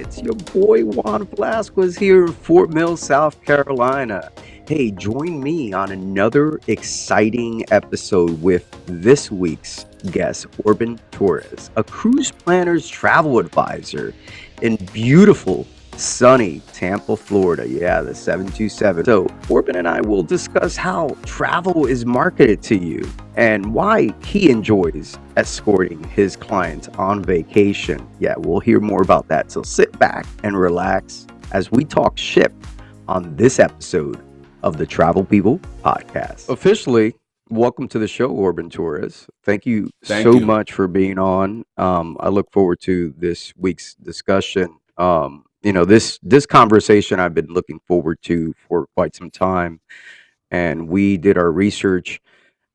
It's your boy Juan Velasquez here in Fort Mill, South Carolina. Hey, join me on another exciting episode with this week's guest, Orben Torres, a cruise planner's travel advisor in beautiful, sunny Tampa, Florida. Yeah, the 727. So, Orben and I will discuss how travel is marketed to you and why he enjoys escorting his clients on vacation. Yeah, we'll hear more about that. So sit back and relax as we talk ship on this episode of the Travel People Podcast. Officially, welcome to the show, Orben Torres. Thank you Thank so you. much for being on. I look forward to this week's discussion. This conversation I've been looking forward to for quite some time, and we did our research,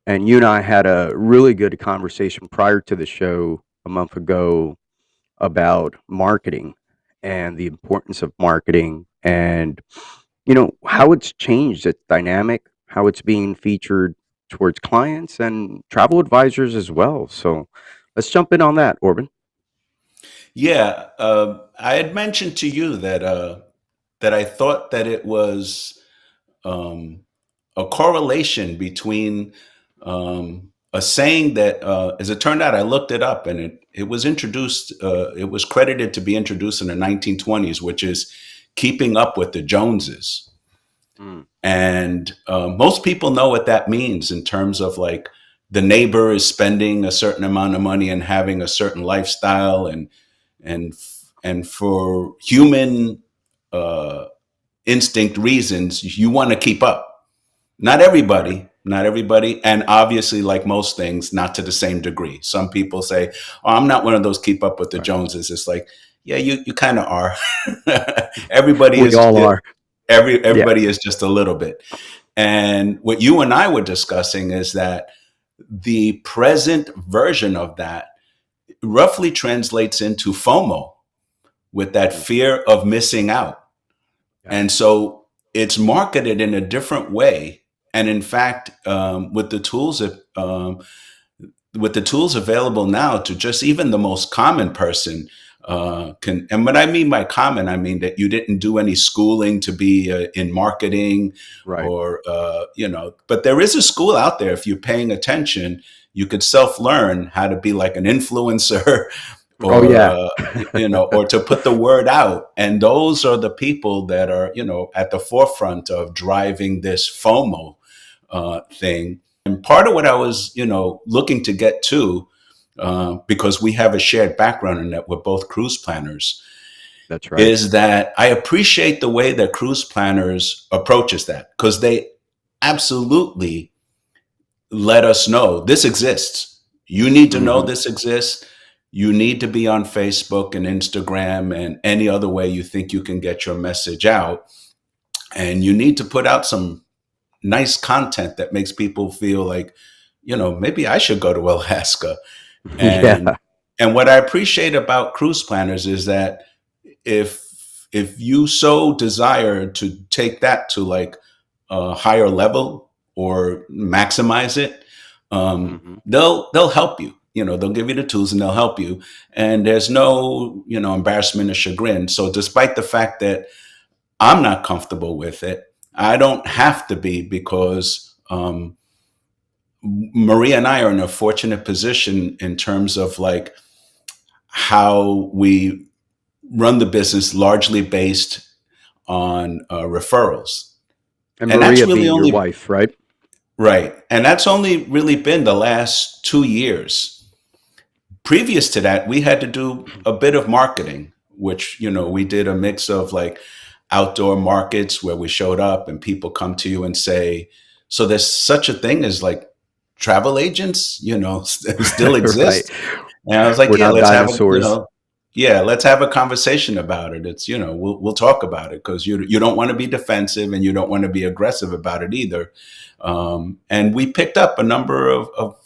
and you and I had a really good conversation prior to the show a month ago about marketing and the importance of marketing and how it's changed its dynamic, how it's being featured towards clients and travel advisors as well. So let's jump in on that, Orban. Yeah, I had mentioned to you that I thought that it was um, a correlation between a saying that, as it turned out, I looked it up and it was introduced. It was credited to be introduced in the 1920s, which is keeping up with the Joneses. Mm, And most people know what that means in terms of like the neighbor is spending a certain amount of money and having a certain lifestyle, and and for human uh, instinct reasons, you want to keep up. right. Not everybody, and obviously, like most things, not to the same degree. Some people say, "Oh, I'm not one of those keep up with the Right. Joneses." It's like, yeah, you kind of are. everybody We is all are. Yeah. everybody is just a little bit. And what you and I were discussing is that the present version of that roughly translates into FOMO, with that Mm, fear of missing out. yeah. And so it's marketed in a different way. And in fact, with the tools available now, to just even the most common person can. And what I mean by common, I mean that you didn't do any schooling to be in marketing, Right. or but there is a school out there. If you're paying attention, you could self learn how to be like an influencer, Oh, or yeah. or to put the word out. And those are the people that are at the forefront of driving this FOMO thing. And part of what I was looking to get to, because we have a shared background in that we're both cruise planners, That's right. is that I appreciate the way that cruise planners approaches that, because they absolutely let us know this exists. You need to know Hmm. this exists. You need to be on Facebook and Instagram and any other way you think you can get your message out. And you need to put out some nice content that makes people feel like, maybe I should go to Alaska. Yeah. And what I appreciate about cruise planners is that if you so desire to take that to like a higher level or maximize it, Hmm. they'll help you. They'll give you the tools and they'll help you. And there's no embarrassment or chagrin. So despite the fact that I'm not comfortable with it, I don't have to be, because Maria and I are in a fortunate position in terms of like how we run the business, largely based on referrals. And And that's Maria really being your only wife, right? right. And that's only really been the last 2 years. Previous to that, we had to do a bit of marketing, which, we did a mix of like outdoor markets where we showed up and people come to you and say, so there's such a thing as like travel agents, still Right. exist. And I was like, We're yeah, not dinosaurs. let's have a conversation about it. It's, we'll talk about it, because you don't want to be defensive and you don't want to be aggressive about it either. And we picked up a number of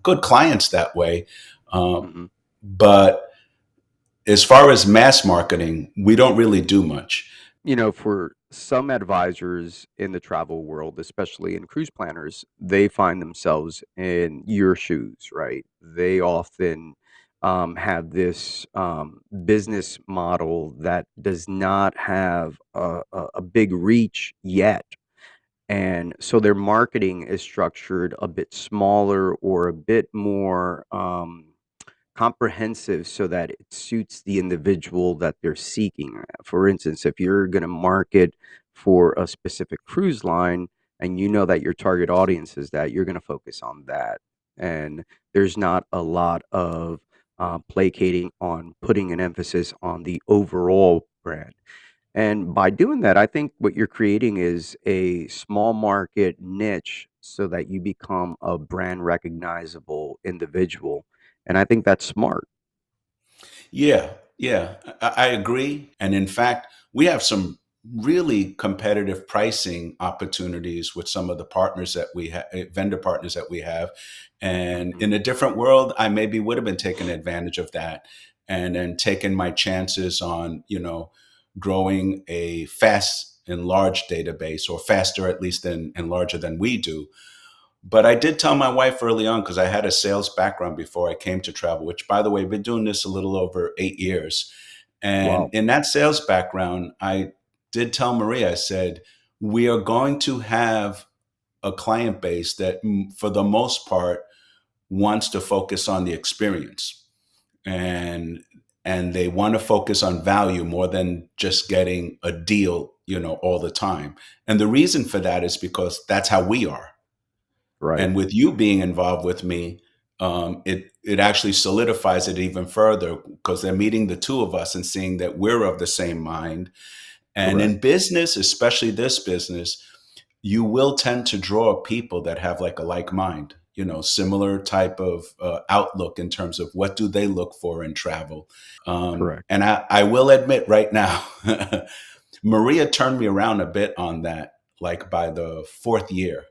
good clients that way. Um, Hmm. but as far as mass marketing, we don't really do much. For some advisors in the travel world, especially in cruise planners, they find themselves in your shoes, right? They often have this business model that does not have a big reach yet. And so their marketing is structured a bit smaller or a bit more comprehensive so that it suits the individual that they're seeking. For instance, if you're going to market for a specific cruise line and you know that your target audience is that, you're going to focus on that. And there's not a lot of placating on putting an emphasis on the overall brand. And by doing that, I think what you're creating is a small market niche so that you become a brand recognizable individual. And I think that's smart. Yeah, yeah, I agree. And in fact, we have some really competitive pricing opportunities with some of the partners that we have, vendor partners that we have. And Mhm. in a different world, I maybe would have been taking advantage of that and then taking my chances on, growing a fast and large database, or faster at least than and larger than we do. But I did tell my wife early on, because I had a sales background before I came to travel, which, by the way, I've been doing this a little over 8 years. And Wow. in that sales background, I did tell Maria, I said, we are going to have a client base that, for the most part, wants to focus on the experience. And they want to focus on value more than just getting a deal, all the time. And the reason for that is because that's how we are. Right. And with you being involved with me, it actually solidifies it even further, because they're meeting the two of us and seeing that we're of the same mind. And Correct. in business, especially this business, you will tend to draw people that have like a like mind, similar type of outlook in terms of what do they look for in travel. Correct. And I will admit right now, Maria turned me around a bit on that, like by the fourth year.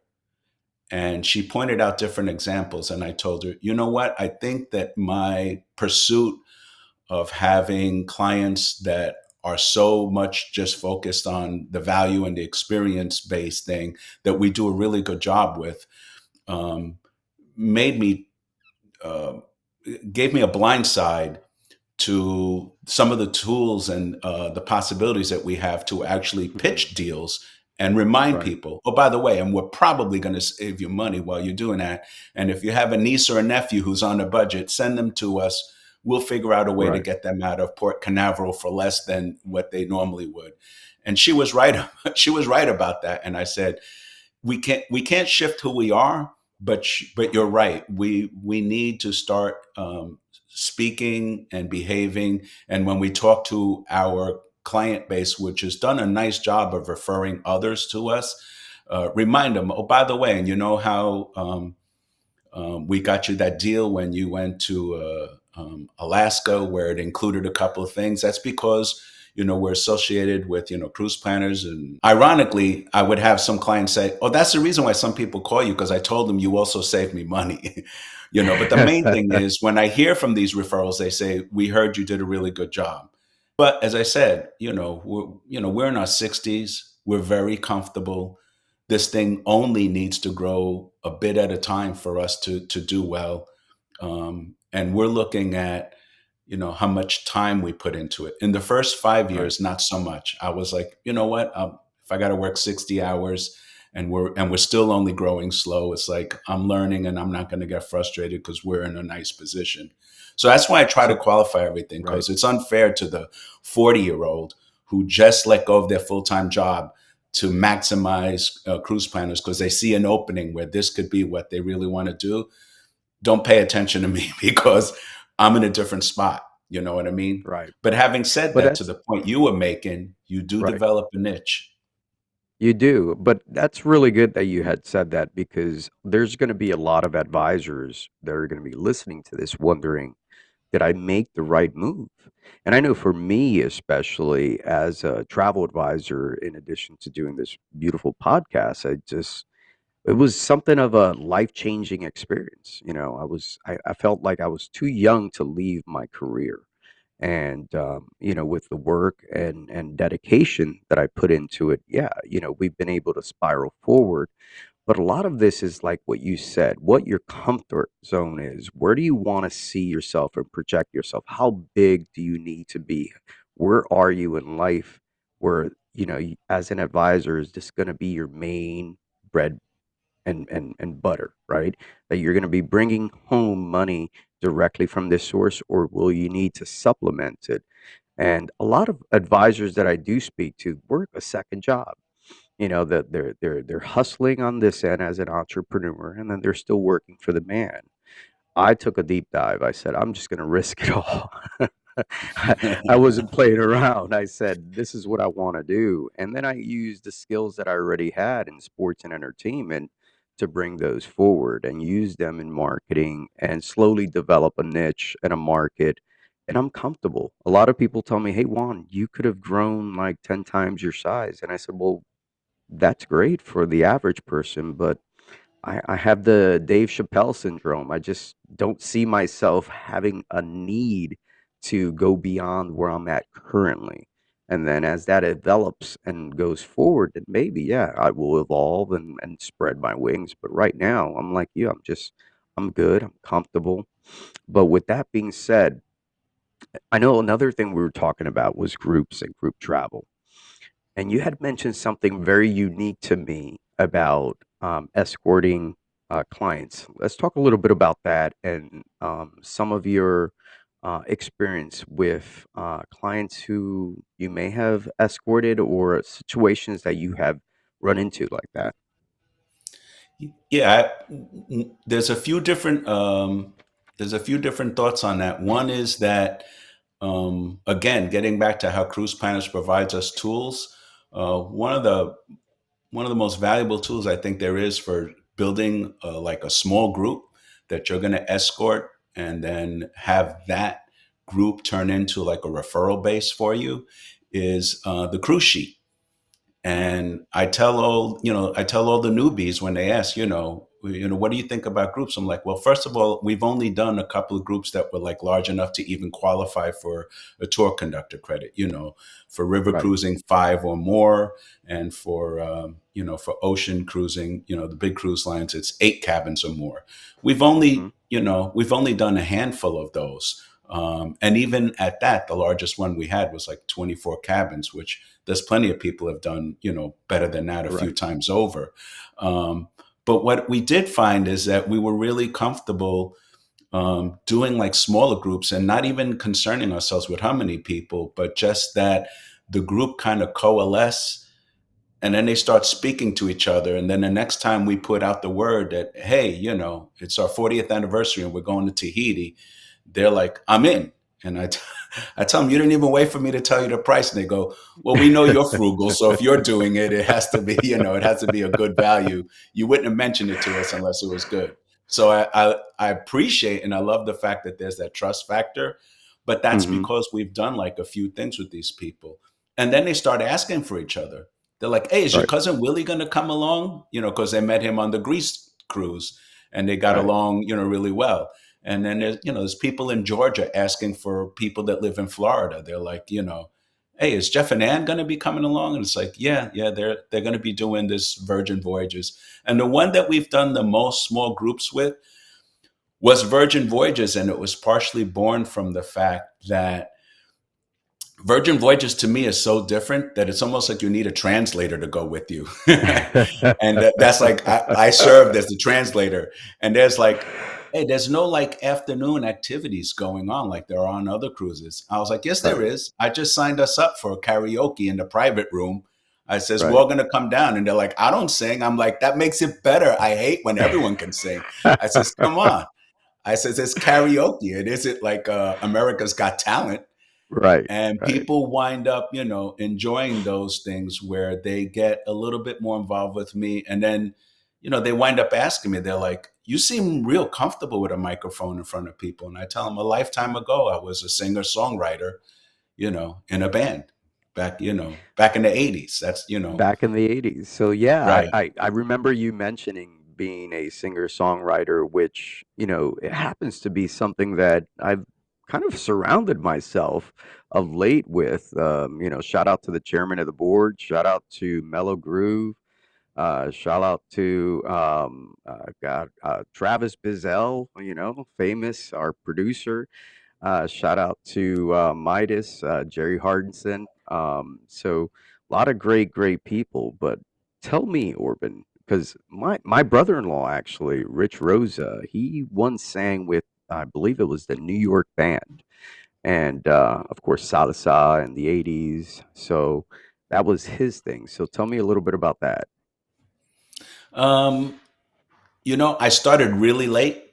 And she pointed out different examples. And I told her, you know what? I think that my pursuit of having clients that are so much just focused on the value and the experience based thing that we do a really good job with, um, made me, uh, gave me a blind side to some of the tools and the possibilities that we have to actually Mhm. pitch deals and remind Right. people, oh, by the way, and we're probably going to save you money while you're doing that. And if you have a niece or a nephew who's on a budget, send them to us. We'll figure out a way to Right. get them out of Port Canaveral for less than what they normally would. And she was right. She was right about that. And I said, we can't shift who we are, but you're right. We need to start speaking and behaving. And when we talk to our client base, which has done a nice job of referring others to us, remind them, oh, by the way, and you know how we got you that deal when you went to Alaska, where it included a couple of things. That's because we're associated with cruise planners, and ironically, I would have some clients say, "Oh, that's the reason why some people call you, because I told them you also saved me money." But the main thing is, when I hear from these referrals, they say, "We heard you did a really good job." But as I said, we're in our 60s. We're very comfortable. This thing only needs to grow a bit at a time for us to do well. And we're looking at how much time we put into it. In the first five Right. years, not so much. I was like, you know what? If I got to work 60 hours and we're still only growing slow, it's like I'm learning and I'm not going to get frustrated because we're in a nice position. So that's why I try to So, qualify everything, right. because it's unfair to the 40-year-old who just let go of their full-time job to maximize cruise planners because they see an opening where this could be what they really want to do. Don't pay attention to me because I'm in a different spot. You know what I mean? Right. But having said But that, to that's the point you were making, you do right. develop a niche. You do, but that's really good that you had said that because there's going to be a lot of advisors that are going to be listening to this wondering, did I make the right move? And I know for me, especially as a travel advisor, in addition to doing this beautiful podcast, it was something of a life-changing experience. I felt like I was too young to leave my career. And with the work and dedication that I put into it, yeah, we've been able to spiral forward. But a lot of this is like what you said, what your comfort zone is. Where do you want to see yourself and project yourself? How big do you need to be? Where are you in life where, as an advisor, is this going to be your main bread and butter, right? That you're going to be bringing home money directly from this source, or will you need to supplement it? And a lot of advisors that I do speak to work a second job. That they're hustling on this end as an entrepreneur, and then they're still working for the man. I took a deep dive. I said, I'm just going to risk it all. I wasn't playing around. I said, this is what I want to do. And then I used the skills that I already had in sports and entertainment to bring those forward and use them in marketing and slowly develop a niche and a market. And I'm comfortable. A lot of people tell me, hey, Juan, you could have grown like 10 times your size. And I said, well, that's great for the average person, but I have the Dave Chappelle syndrome. I just don't see myself having a need to go beyond where I'm at currently. And then as that develops and goes forward, then maybe, yeah, I will evolve and spread my wings. But right now, I'm like you, I'm good, I'm comfortable. But with that being said, I know another thing we were talking about was groups and group travel. And you had mentioned something very unique to me about escorting clients. Let's talk a little bit about that and some of your experience with clients who you may have escorted or situations that you have run into like that. Yeah, there's a few different thoughts on that. One is that again, getting back to how cruise planners provides us tools. One of the most valuable tools I think there is for building like a small group that you're going to escort, and then have that group turn into like a referral base for you, is the cruise sheet. And I tell all the newbies when they ask, what do you think about groups? I'm like, well, first of all, we've only done a couple of groups that were like large enough to even qualify for a tour conductor credit, for river Right. cruising, 5 or more. And for ocean cruising, the big cruise lines, it's 8 cabins or more. Hmm. We've only done a handful of those. And even at that, the largest one we had was like 24 cabins, which there's plenty of people have done, better than that a few Right. times over. Um, but what we did find is that we were really comfortable doing like smaller groups and not even concerning ourselves with how many people, but just that the group kind of coalesce, and then they start speaking to each other. And then the next time we put out the word that, hey, it's our 40th anniversary and we're going to Tahiti, they're like, I'm in. And I tell them, you didn't even wait for me to tell you the price. And they go, well, we know you're frugal. So if you're doing it, it has to be, it has to be a good value. You wouldn't have mentioned it to us unless it was good. So I appreciate and I love the fact that there's that trust factor, but that's Hmm. because we've done like a few things with these people. And then they start asking for each other. They're like, hey, is your Right. cousin Willie going to come along? Because they met him on the Greece cruise and they got Right. along, really well. And then there's people in Georgia asking for people that live in Florida. They're like, hey, is Jeff and Ann going to be coming along? And it's like, yeah, they're going to be doing this Virgin Voyages. And the one that we've done the most small groups with was Virgin Voyages, and it was partially born from the fact that Virgin Voyages to me is so different that it's almost like you need a translator to go with you. And that's like, I served as the translator. And there's like, hey, there's no like afternoon activities going on like there are on other cruises. I was like, yes, there Right. is. I just signed us up for karaoke in the private room. I says, we're Right. all going to come down. And they're like, I don't sing. I'm like, that makes it better. I hate when everyone can sing. I says, come on. I says, it's karaoke. It isn't like America's Got Talent. Right. And Right. people wind up, enjoying those things where they get a little bit more involved with me. And then, they wind up asking me, they're like, you seem real comfortable with a microphone in front of people. And I tell them a lifetime ago, I was a singer songwriter, in a band back in the 80s. That's, Back in the 80s. So yeah, right. I remember you mentioning being a singer-songwriter, which, it happens to be something that I've kind of surrounded myself of late with. Shout out to the chairman of the board, shout out to Mellow Groove. Shout out to Travis Bizzell, famous, our producer. Shout out to Midas, Jerry Hardison. So a lot of great, great people. But tell me, Orban, because my brother-in-law actually, Rich Rosa, he once sang with, I believe it was the New York band, and of course salsa in the '80s. So that was his thing. So tell me a little bit about that. Um, I started really late.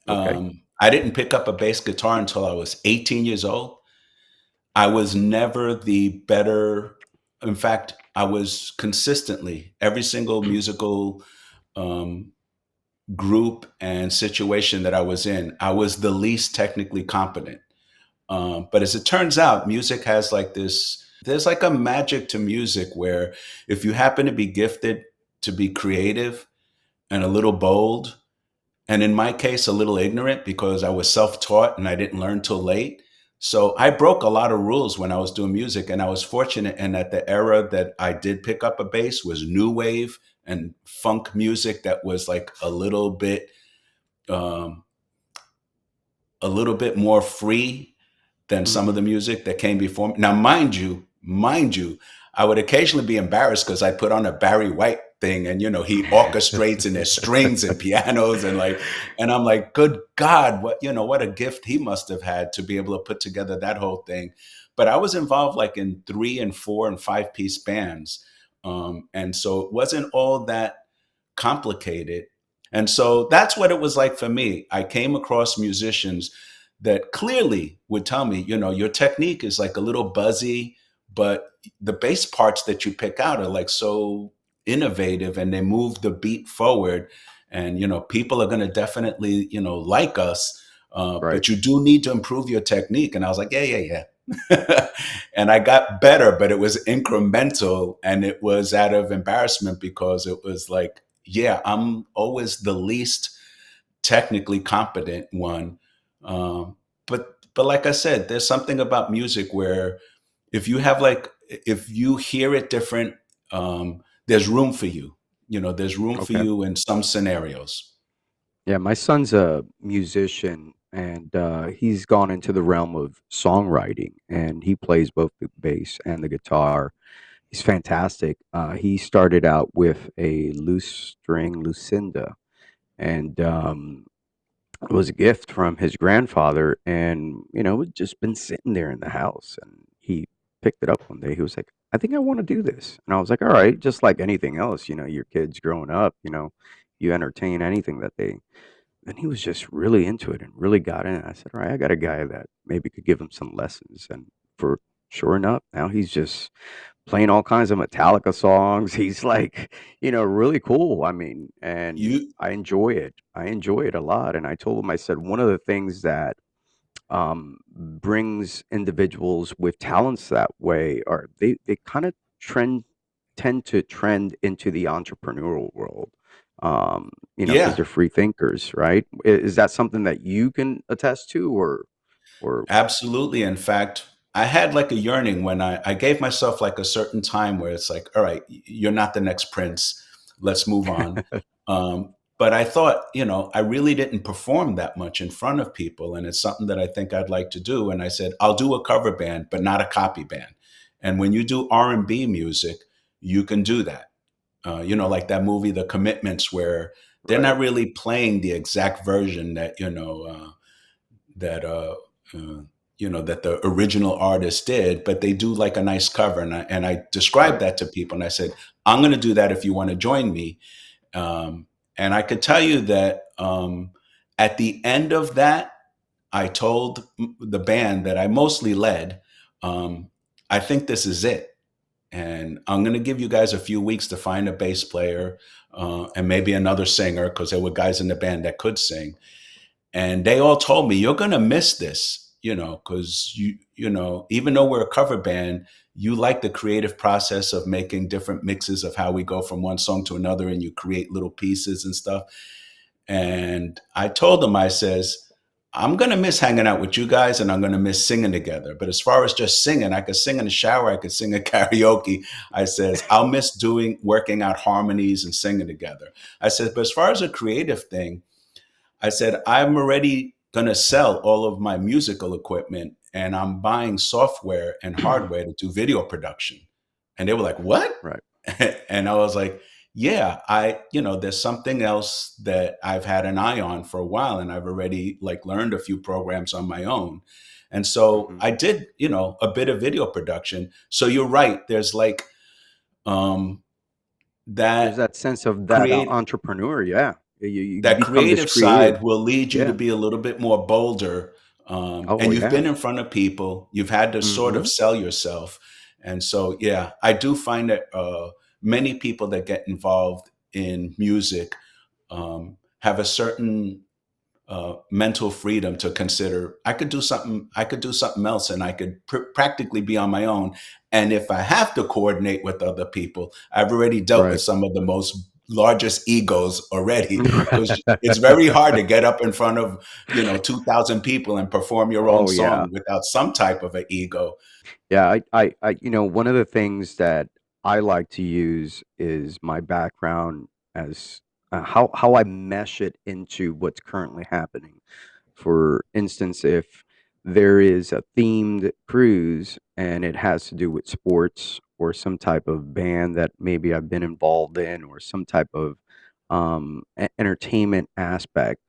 Okay. I didn't pick up a bass guitar until I was 18 years old. I was never the better. In fact, I was consistently every single musical um, group and situation that I was in, I was the least technically competent. But as it turns out, music has like this, there's like a magic to music where if you happen to be gifted to be creative and a little bold, and in my case, a little ignorant because I was self taught and I didn't learn till late. So I broke a lot of rules when I was doing music, and I was fortunate in that the era that I did pick up a bass was new wave and funk music that was like um, a little bit more free than some of Hmm. the music that came before me. Now, mind you, I would occasionally be embarrassed because I put on a Barry White thing, and he orchestrates and there's strings and pianos and I'm like, good God, what a gift he must have had to be able to put together that whole thing. But I was involved like in 3 and 4 and 5 piece bands, and so it wasn't all that complicated. And so that's what it was like for me. I came across musicians that clearly would tell me, your technique is like a little buzzy, but the bass parts that you pick out are like so innovative and they move the beat forward. And, people are going to definitely, like us, Right. but you do need to improve your technique. And I was like, yeah, yeah, yeah. And I got better, but it was incremental and it was out of embarrassment because it was like, yeah, I'm always the least technically competent one. But like I said, there's something about music where if you hear it different, there's room for you. There's room for Okay. you in some scenarios. Yeah, my son's a musician, and he's gone into the realm of songwriting, and he plays both the bass and the guitar. He's fantastic. He started out with a loose string Lucinda, and it was a gift from his grandfather, and it's just been sitting there in the house, and he picked it up one day. He was like, "I think I want to do this," and I was like, "All right." Just like anything else, your kids growing up, you entertain anything that they. And he was just really into it and really got in. I said, "All right, I got a guy that maybe could give him some lessons." And for sure enough, now he's just playing all kinds of Metallica songs. He's like, really cool. I mean, and You, I enjoy it. I enjoy it a lot. And I told him, I said, one of the things that brings individuals with talents that way are they kind of tend to trend into the entrepreneurial world. Because yeah, they're free thinkers, right? Is that something that you can attest to, or absolutely. In fact, I had like a yearning when I gave myself like a certain time where it's like, all right, you're not the next Prince. Let's move on. But I thought, I really didn't perform that much in front of people. And it's something that I think I'd like to do. And I said, I'll do a cover band, but not a copy band. And when you do R&B music, you can do that. Like that movie, The Commitments, where they're right, not really playing the exact version that uh, that the original artist did, but they do like a nice cover. And I described right, that to people, and I said, I'm going to do that if you want to join me. And I could tell you that at the end of that, I told the band that I mostly led, um, I think this is it. And I'm going to give you guys a few weeks to find a bass player and maybe another singer because there were guys in the band that could sing. And they all told me, you're going to miss this, because even though we're a cover band, you like the creative process of making different mixes of how we go from one song to another and you create little pieces and stuff. And I told them, I says, I'm gonna miss hanging out with you guys, and I'm gonna miss singing together. But as far as just singing, I could sing in the shower, I could sing at karaoke. I says I'll miss doing working out harmonies and singing together. I said, but as far as a creative thing, I said, I'm already going to sell all of my musical equipment and I'm buying software and hardware to do video production. And they were like, what? Right. And I was like, yeah, there's something else that I've had an eye on for a while and I've already like learned a few programs on my own. And so Hmm. I did, a bit of video production. So you're right. There's like um, There's that that sense of that create entrepreneur. Yeah. You that become this creative creative. side will lead you to Yeah. be a little bit more bolder. Oh, And you've yeah. been in front of people, you've had to sort of Hmm. sell yourself. And so, yeah, I do find that many people that get involved in music have a certain mental freedom to consider I could do something else and I could practically be on my own. And if I have to coordinate with other people, I've already dealt with Right. some of the most largest egos already, because it's very hard to get up in front of 2,000 people and perform your own Oh, yeah. song without some type of an ego. Yeah, one of the things that I like to use is my background as how I mesh it into what's currently happening. For instance, if there is a themed cruise and it has to do with sports or some type of band that maybe I've been involved in or some type of entertainment aspect,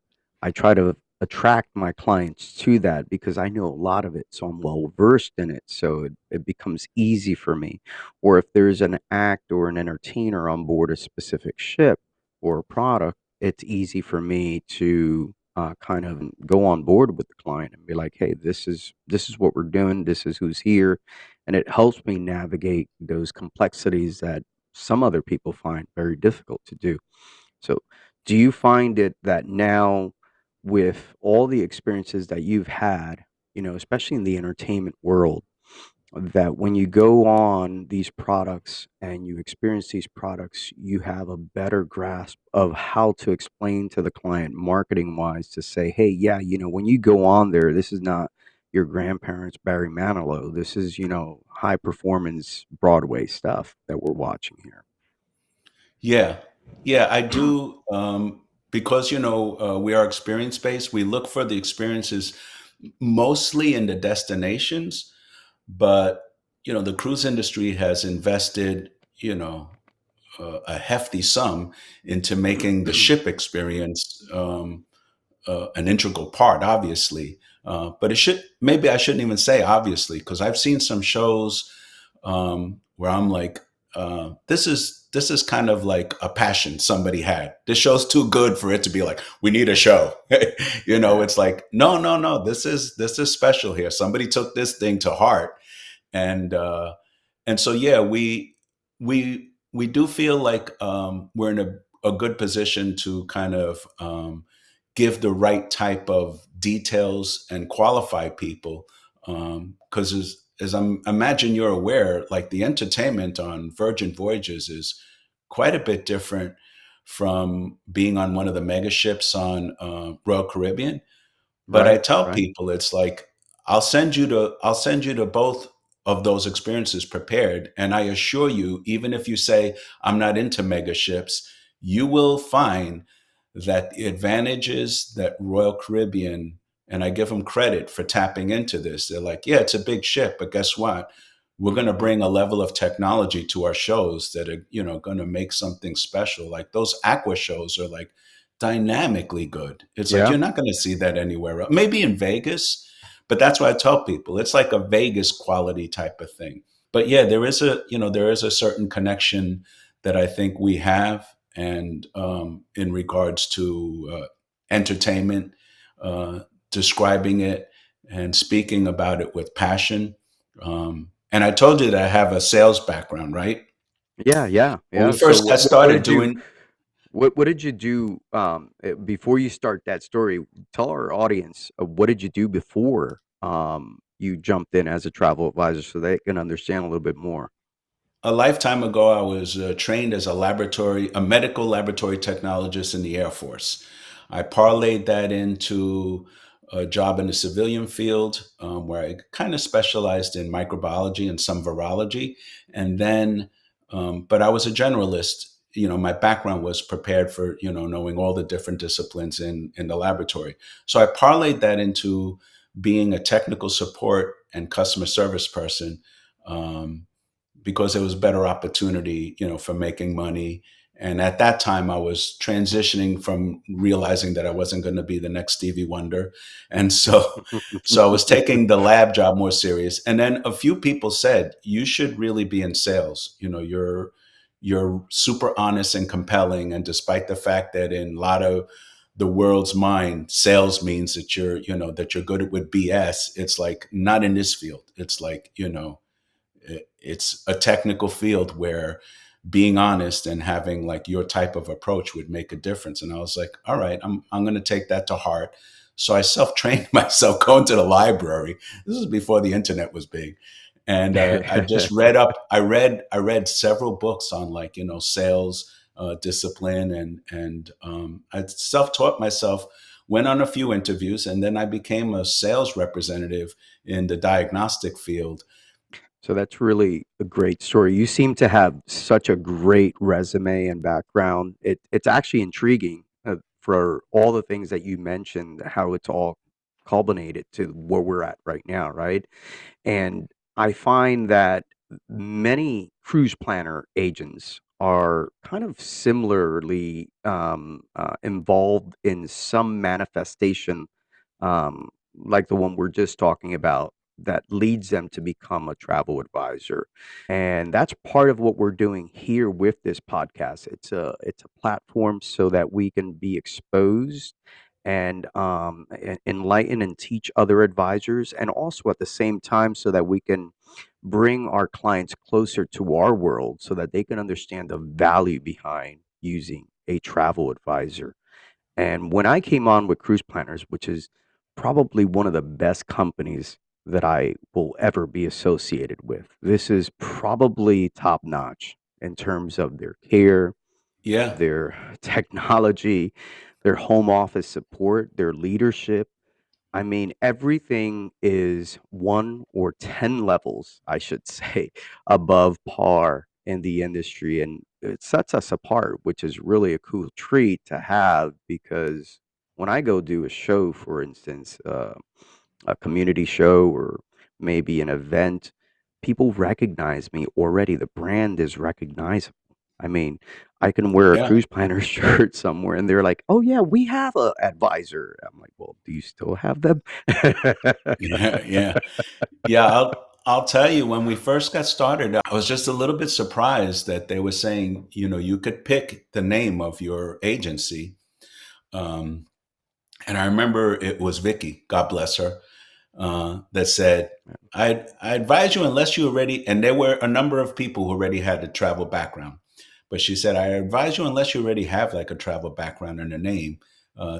I try to attract my clients to that because I know a lot of it. So I'm well versed in it. So it becomes easy for me. Or if there's an act or an entertainer on board a specific ship or a product, it's easy for me to kind of go on board with the client and be like, "Hey, this is what we're doing. This is who's here," and it helps me navigate those complexities that some other people find very difficult to do. So, do you find it that now, with all the experiences that you've had, especially in the entertainment world, that when you go on these products and you experience these products, you have a better grasp of how to explain to the client marketing wise to say, hey, yeah, when you go on there, this is not your grandparents' Barry Manilow. This is, high performance Broadway stuff that we're watching here. Yeah, yeah, I do. Because we are experience based. We look for the experiences mostly in the destinations, but the cruise industry has invested a hefty sum into making the ship experience an integral part, obviously. But it should maybe I shouldn't even say obviously, because I've seen some shows where I'm like, this is kind of like a passion somebody had. This show's too good for it to be like we need a show. Yeah. It's like no. This is special here. Somebody took this thing to heart, and so yeah, we do feel like we're in a good position to kind of give the right type of details and qualify people, because as I'm imagine you're aware, like the entertainment on Virgin Voyages is quite a bit different from being on one of the mega ships on Royal Caribbean. But I Right. tell Right. people it's like I'll send you to both of those experiences prepared, and I assure you, even if you say I'm not into mega ships, you will find that the advantages that Royal Caribbean, and I give them credit for tapping into this. They're like, yeah, it's a big ship, but guess what? We're going to Hmm. bring a level of technology to our shows that are, going to make something special. Like those aqua shows are like dynamically good. It's like Yeah. you're not going to see that anywhere else. Maybe in Vegas, but that's why I tell people it's like a Vegas quality type of thing. But yeah, there is a certain connection that I think we have, and in regards to entertainment, uh, describing it and speaking about it with passion. And I told you that I have a sales background, right? Yeah. Yeah. When we Yeah. So first got what started did you doing what did you do before you start that story? Tell our audience what did you do before you jumped in as a travel advisor so they can understand a little bit more. a lifetime ago, I was trained as a medical laboratory technologist in the Air Force. I parlayed that into a job in the civilian field where I kind of specialized in microbiology and some virology. And then, but I was a generalist. You know, my background was prepared for, you know, knowing all the different disciplines in the laboratory. So I parlayed that into being a technical support and customer service person. Um, because there was better opportunity, you know, for making money. And at that time, I was transitioning from realizing that I wasn't going to be the next Stevie Wonder, and so I was taking the lab job more serious. And then a few people said, "You should really be in sales. You know, you're super honest and compelling. And despite the fact that in a lot of the world's mind, sales means that that you're good with BS. It's like not in this field. It's like, it's a technical field where being honest and having like your type of approach would make a difference." And I was like, all right, I'm going to take that to heart. So I self-trained myself going to the library. This was before the internet was big. And I just read up. I read several books on, like, sales discipline, and I self-taught myself. Went on a few interviews, and then I became a sales representative in the diagnostic field. So that's really a great story. You seem to have such a great resume and background. It's actually intriguing for all the things that you mentioned, how it's all culminated to where we're at right now, right? And I find that many cruise planner agents are kind of similarly involved in some manifestation, like the one we're just talking about, that leads them to become a travel advisor. And that's part of what we're doing here with this podcast. It's a platform so that we can be exposed and enlighten and teach other advisors, and also at the same time so that we can bring our clients closer to our world so that they can understand the value behind using a travel advisor. And when I came on with Cruise Planners, which is probably one of the best companies that I will ever be associated with, this is probably top notch in terms of their care, Yeah, their technology, their home office support, their leadership. I mean, everything is 1 or 10 levels, I should say, above par in the industry, and it sets us apart, which is really a cool treat to have because when I go do a show, for instance, a community show or maybe an event, people recognize me already. The brand is recognizable. I mean, I can wear a yeah, cruise planner shirt somewhere and they're like, "Oh yeah, we have a advisor." I'm like, "Well, do you still have them?" yeah, yeah. Yeah, I'll tell you, when we first got started, I was just a little bit surprised that they were saying, you could pick the name of your agency. Um, and I remember it was Vicky, God bless her, that said, I advise you, unless you already, and there were a number of people who already had a travel background, but she said, I advise you, unless you already have like a travel background in the name,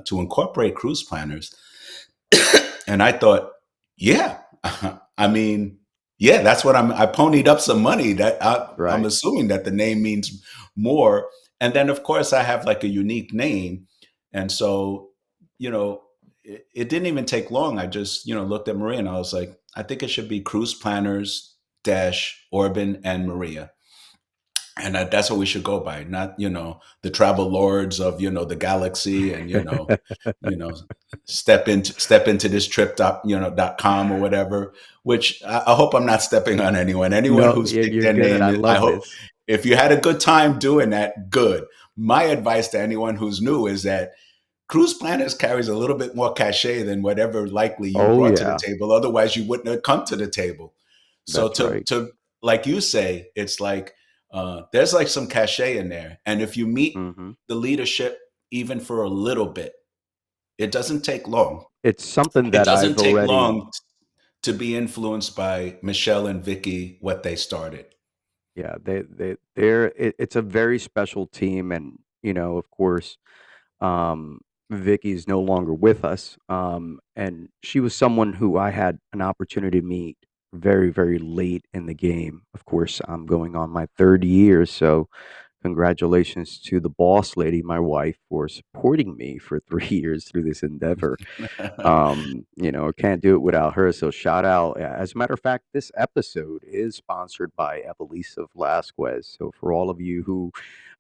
to incorporate cruise planners. And I thought, yeah, I mean, yeah, that's what I ponied up some money that I'm Right. assuming that the name means more. And then of course I have like a unique name. And so, you know, it didn't even take long. I just, looked at Maria and I was like, I think it should be Cruise Planners dash Orben and Maria. And that's what we should go by, not, the travel lords of, the galaxy, and, you know, step into this trip .com or whatever, which I hope I'm not stepping on anyone No, who's picked you're their good. name. I I love hope, this. if you had a good time doing that, good. My advice to anyone who's new is that Cruise Planners carries a little bit more cachet than whatever likely you Oh brought to the yeah, table. Otherwise, you wouldn't have come to the table. So that's right. to like you say, it's like, there's like some cachet in there, and if you meet Hmm. the leadership even for a little bit, it doesn't take long. It's something It that doesn't I've take already. long to be influenced by Michelle and Vicky, what they started. Yeah, it's a very special team, and of course, um, Vicky's no longer with us, and she was someone who I had an opportunity to meet very, very late in the game. Of course, I'm going on my third year, so congratulations to the boss lady, my wife, for supporting me for 3 years through this endeavor. Can't do it without her. So shout out. As a matter of fact, this episode is sponsored by Evelisa Velasquez. So for all of you who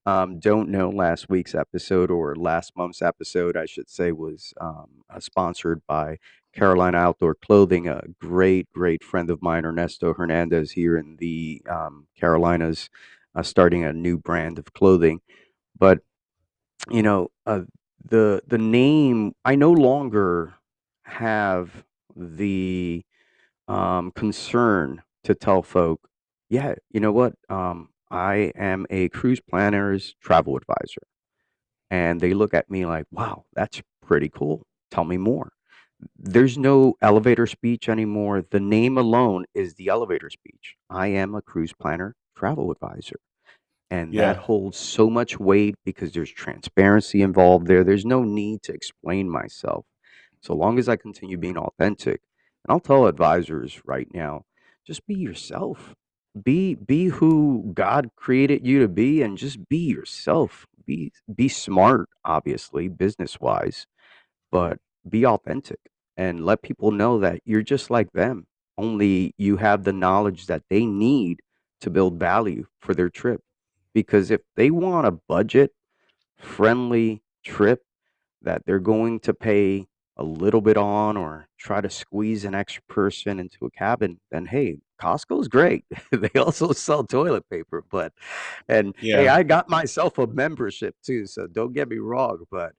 don't know, last week's episode, or last month's episode, I should say, was sponsored by Carolina Outdoor Clothing, a great, great friend of mine, Ernesto Hernandez, here in the Carolinas, starting a new brand of clothing. But you know, the name, I no longer have the concern to tell folk, yeah, you know what? I am a cruise planner's travel advisor. And they look at me like, wow, that's pretty cool. Tell me more. There's no elevator speech anymore. The name alone is the elevator speech. I am a cruise planner travel advisor. And that Yeah, holds so much weight because there's transparency involved there. There's no need to explain myself. So long as I continue being authentic, and I'll tell advisors right now, just be yourself. Be who God created you to be, and just be yourself. Be smart, obviously, business wise, but be authentic and let people know that you're just like them. Only you have the knowledge that they need to build value for their trip. Because if they want a budget friendly trip that they're going to pay a little bit on, or try to squeeze an extra person into a cabin, then hey, Costco's great. They also sell toilet paper, but and hey, yeah, I got myself a membership too, so don't get me wrong, but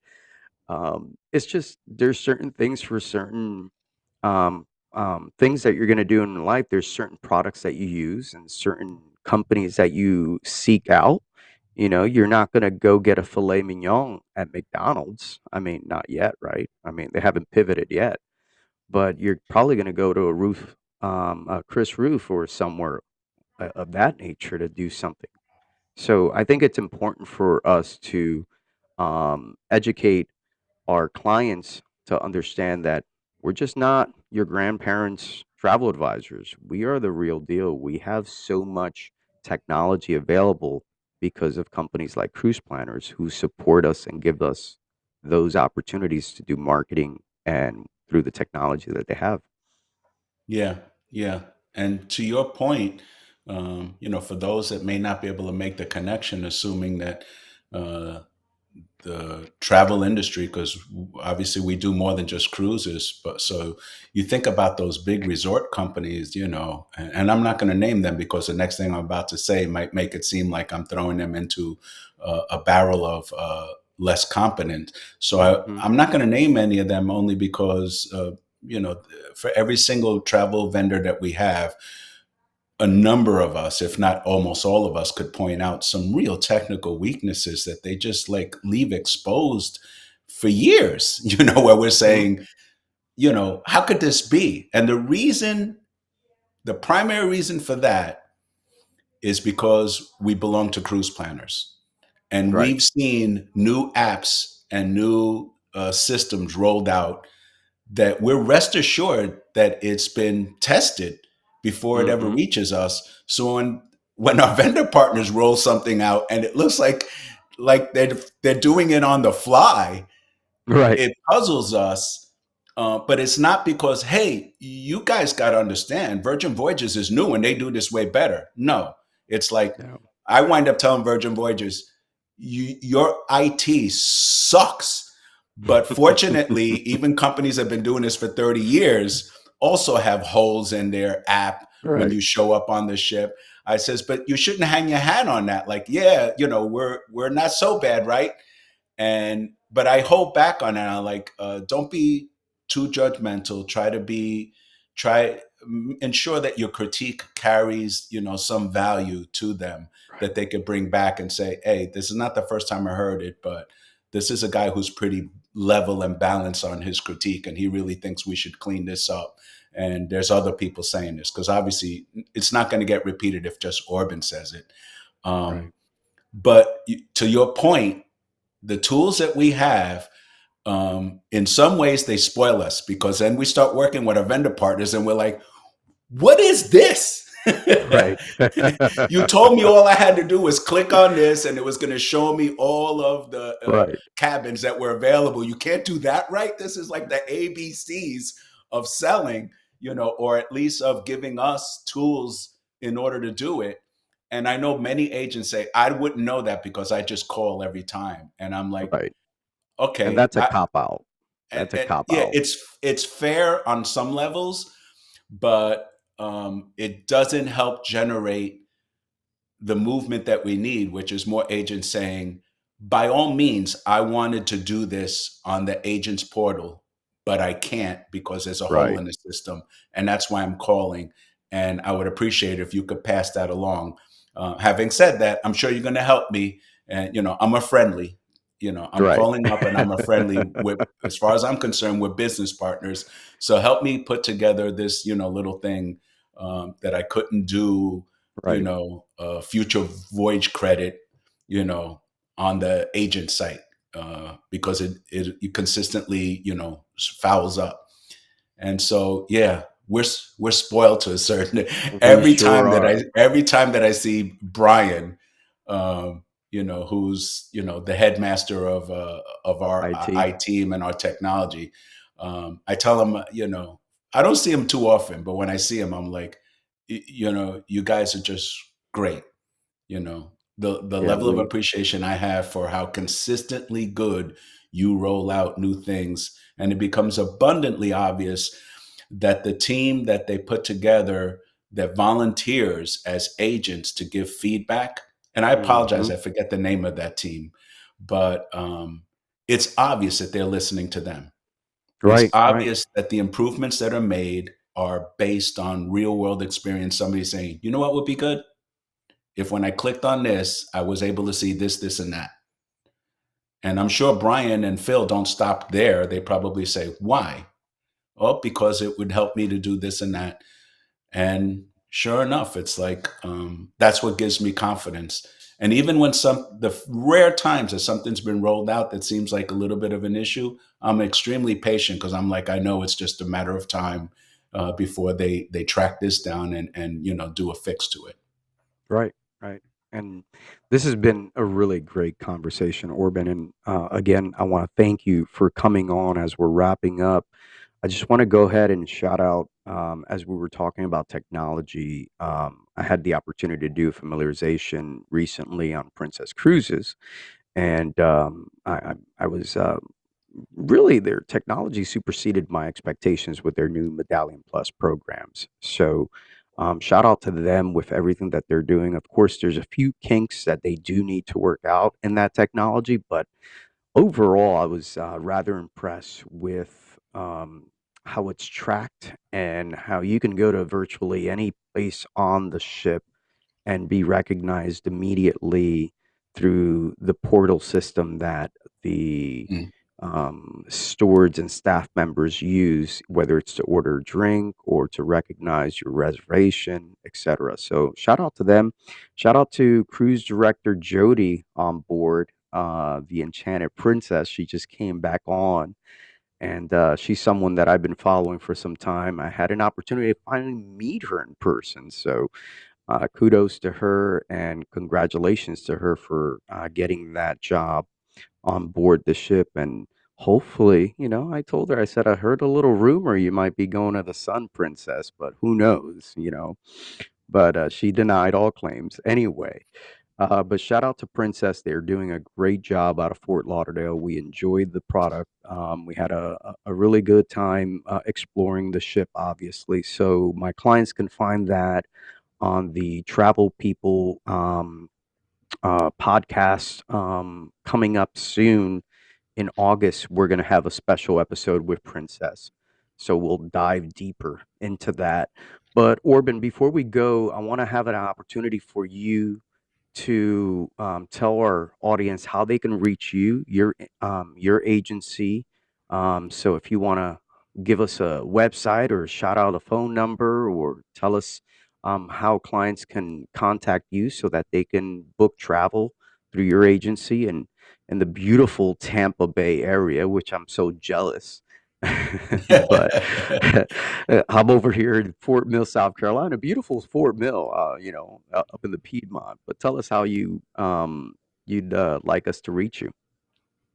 it's just there's certain things for certain um, things that you're going to do in life. There's certain products that you use and certain companies that you seek out. You're not going to go get a filet mignon at McDonald's. I mean, not yet, right? I mean, they haven't pivoted yet, but you're probably going to go to a Chris Roof or somewhere of that nature to do something. So I think it's important for us to educate our clients to understand that we're just not your grandparents' travel advisors. We are the real deal. We have so much technology available because of companies like Cruise Planners who support us and give us those opportunities to do marketing and through the technology that they have. yeah, yeah. And to your point, for those that may not be able to make the connection, assuming that uh, the travel industry, because obviously we do more than just cruises, but so you think about those big resort companies, and I'm not going to name them because the next thing I'm about to say might make it seem like I'm throwing them into a barrel of less competent. So Hmm. I'm not going to name any of them, only because you know for every single travel vendor that we have, a number of us, if not almost all of us, could point out some real technical weaknesses that they just like leave exposed for years, where we're Hmm. saying, how could this be? And the primary reason for that is because we belong to cruise planners. And Right. we've seen new apps and new systems rolled out that we're rest assured that it's been tested before it ever Hmm. reaches us. So when our vendor partners roll something out and it looks like they're doing it on the fly, Right. it puzzles us. But it's not because, hey, you guys got to understand, Virgin Voyages is new and they do this way better. No, it's like Yeah. I wind up telling Virgin Voyages, your IT sucks. But fortunately, even companies that have been doing this for 30 years also have holes in their app when Right. you show up on the ship. I says, but you shouldn't hang your hat on that. Like, yeah, we're not so bad, right? And but I hold back on that. I'm like, don't be too judgmental. Try ensure that your critique carries some value to them, that they could bring back and say, hey, this is not the first time I heard it, but this is a guy who's pretty level and balanced on his critique, and he really thinks we should clean this up. And there's other people saying this, because obviously it's not going to get repeated if just Orben says it. Right. But to your point, the tools that we have, in some ways they spoil us, because then we start working with our vendor partners and we're like, what is this? Right. You told me all I had to do was click on this and it was going to show me all of the Right. cabins that were available. You can't do that, right? This is like the ABCs of selling, or at least of giving us tools in order to do it. And I know many agents say, I wouldn't know that because I just call every time. And I'm like, Right. And okay, that's a cop out. That's a and cop yeah, out. it's fair on some levels, but it doesn't help generate the movement that we need, which is more agents saying, by all means, I wanted to do this on the agent's portal, but I can't because there's a hole Right. in the system. And that's why I'm calling. And I would appreciate if you could pass that along. Having said that, I'm sure you're going to help me. And, I'm a friendly. I'm Right. calling up and I'm a friendly with, as far as I'm concerned, we're business partners. So help me put together this, little thing that I couldn't do, Right. future voyage credit, you know, on the agent site because it consistently, fouls up. And so, yeah, we're spoiled to a certain. We sure are. Every time that I see Brian, who's the headmaster of our IT. I team and our technology, I tell him, I don't see him too often, but when I see him, I'm like, you guys are just great. The Yeah, level of we appreciation I have for how consistently good you roll out new things, and it becomes abundantly obvious that the team that they put together that volunteers as agents to give feedback, and I apologize, Mhm. I forget the name of that team, but it's obvious that they're listening to them. It's Right, right. obvious that the improvements that are made are based on real world experience. Somebody saying, you know what would be good? If when I clicked on this, I was able to see this, this, and that. And I'm sure Brian and Phil don't stop there. They probably say, why? Oh, because it would help me to do this and that. And sure enough, it's like that's what gives me confidence. And even when the rare times that something's been rolled out that seems like a little bit of an issue, I'm extremely patient because I'm like, I know it's just a matter of time before they track this down and do a fix to it. Right, right. And this has been a really great conversation, Orban. And again, I want to thank you for coming on as we're wrapping up. I just want to go ahead and shout out as we were talking about technology. I had the opportunity to do familiarization recently on Princess Cruises, and I was really their technology superseded my expectations with their new Medallion Plus programs. So, shout out to them with everything that they're doing. Of course, there's a few kinks that they do need to work out in that technology, but overall, I was rather impressed with how it's tracked and how you can go to virtually any place on the ship and be recognized immediately through the portal system that the Mm. stewards and staff members use, whether it's to order a drink or to recognize your reservation, etc. So shout out to them. Shout out to cruise director Jody on board the Enchanted Princess. She just came back on. And she's someone that I've been following for some time. I had an opportunity to finally meet her in person. So kudos to her and congratulations to her for getting that job on board the ship. And hopefully, I told her, I said, I heard a little rumor you might be going to the Sun Princess, but who knows. But she denied all claims anyway. But shout out to Princess. They're doing a great job out of Fort Lauderdale. We enjoyed the product. We had a really good time exploring the ship, obviously. So my clients can find that on the Travel People podcast coming up soon in August. We're going to have a special episode with Princess. So we'll dive deeper into that. But Orban, before we go, I want to have an opportunity for you to tell our audience how they can reach you, your agency. So if you want to give us a website or shout out a phone number or tell us how clients can contact you so that they can book travel through your agency and in the beautiful Tampa Bay area, which I'm so jealous. But I'm over here in Fort Mill, South Carolina. Beautiful Fort Mill, up in the Piedmont. But tell us how you'd like us to reach you.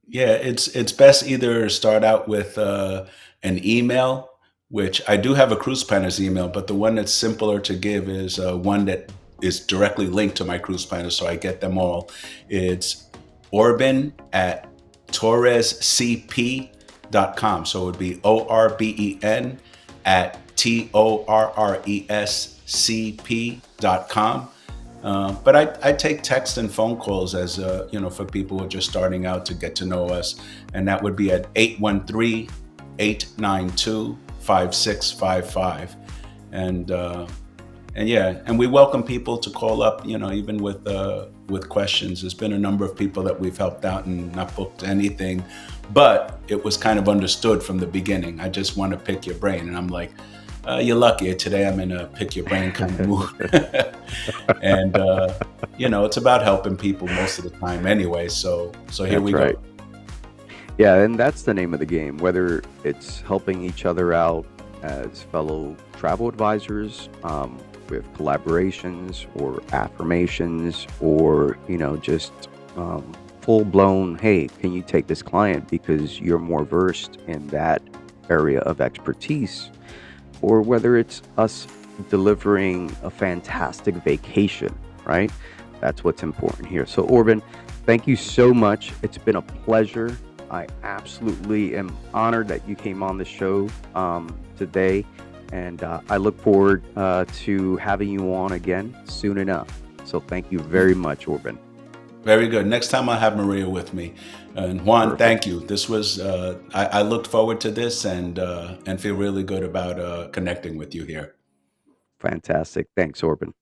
Yeah, it's best either start out with an email, which I do have a cruise planners email, but the one that's simpler to give is one that is directly linked to my cruise planners, so I get them all. It's Orben at torrescp.com. So it would be ORBEN at TORRESCP.com. But I take text and phone calls as for people who are just starting out to get to know us, and that would be at 813-892-5655. and yeah, and we welcome people to call up, even with questions. There's been a number of people that we've helped out and not booked anything, but it was kind of understood from the beginning. I just want to pick your brain, and I'm like, you're lucky. Today I'm in a pick your brain kind of mood. And it's about helping people most of the time anyway. So here That's we right. go. Yeah, and that's the name of the game, whether it's helping each other out as fellow travel advisors, with collaborations or affirmations, or, just full blown, hey, can you take this client because you're more versed in that area of expertise, or whether it's us delivering a fantastic vacation, right? That's what's important here. So, Orban, thank you so much. It's been a pleasure. I absolutely am honored that you came on the show today, and I look forward to having you on again soon enough. So, thank you very much, Orban. Very good. Next time I'll have Maria with me. And Juan, Perfect. thank you. This was I looked forward to this and feel really good about connecting with you here. Fantastic. Thanks, Orban.